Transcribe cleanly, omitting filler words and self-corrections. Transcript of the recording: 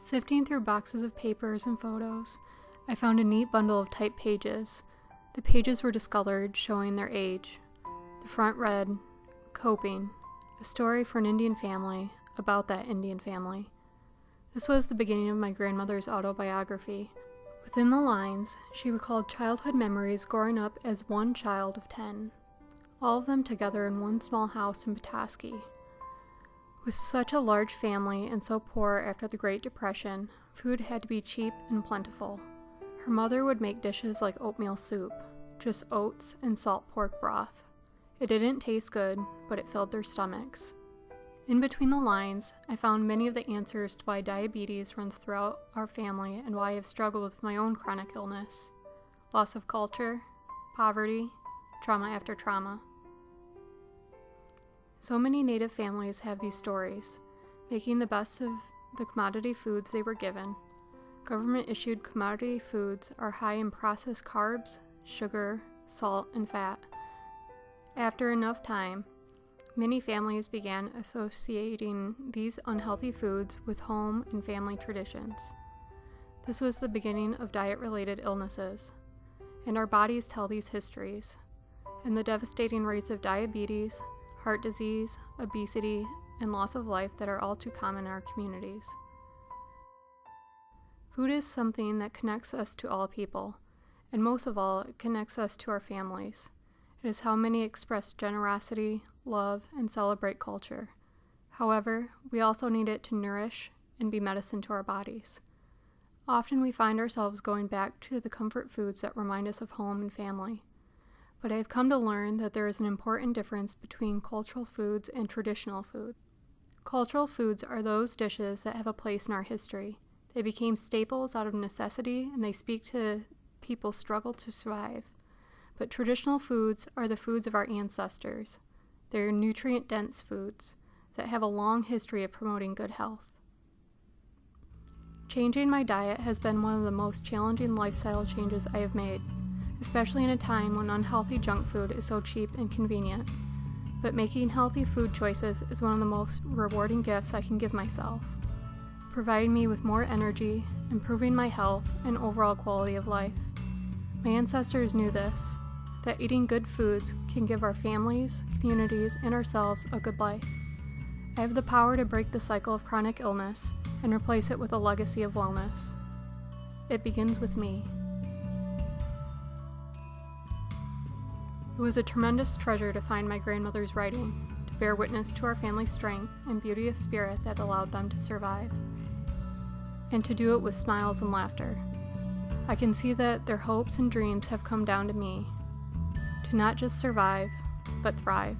Sifting through boxes of papers and photos, I found a neat bundle of typed pages. The pages were discolored, showing their age. The front read, "Coping, a story for an Indian family about that Indian family." This was the beginning of my grandmother's autobiography. Within the lines, she recalled childhood memories growing up as one child of 10, all of them together in one small house in Petoskey. With such a large family and so poor after the Great Depression, food had to be cheap and plentiful. Her mother would make dishes like oatmeal soup, just oats and salt pork broth. It didn't taste good, but it filled their stomachs. In between the lines, I found many of the answers to why diabetes runs throughout our family and why I have struggled with my own chronic illness, loss of culture, poverty, trauma after trauma. So many Native families have these stories, making the best of the commodity foods they were given. Government-issued commodity foods are high in processed carbs, sugar, salt, and fat. After enough time, many families began associating these unhealthy foods with home and family traditions. This was the beginning of diet-related illnesses, and our bodies tell these histories, and the devastating rates of diabetes, heart disease, obesity, and loss of life that are all too common in our communities. Food is something that connects us to all people, and most of all, it connects us to our families. It is how many express generosity, love, and celebrate culture. However, we also need it to nourish and be medicine to our bodies. Often we find ourselves going back to the comfort foods that remind us of home and family. But I have come to learn that there is an important difference between cultural foods and traditional food. Cultural foods are those dishes that have a place in our history. They became staples out of necessity, and they speak to people's struggle to survive. But traditional foods are the foods of our ancestors. They're nutrient-dense foods that have a long history of promoting good health. Changing my diet has been one of the most challenging lifestyle changes I have made, especially in a time when unhealthy junk food is so cheap and convenient. But making healthy food choices is one of the most rewarding gifts I can give myself, providing me with more energy, improving my health, and overall quality of life. My ancestors knew this, that eating good foods can give our families, communities, and ourselves a good life. I have the power to break the cycle of chronic illness and replace it with a legacy of wellness. It begins with me. It was a tremendous treasure to find my grandmother's writing, to bear witness to our family's strength and beauty of spirit that allowed them to survive, and to do it with smiles and laughter. I can see that their hopes and dreams have come down to me, to not just survive, but thrive.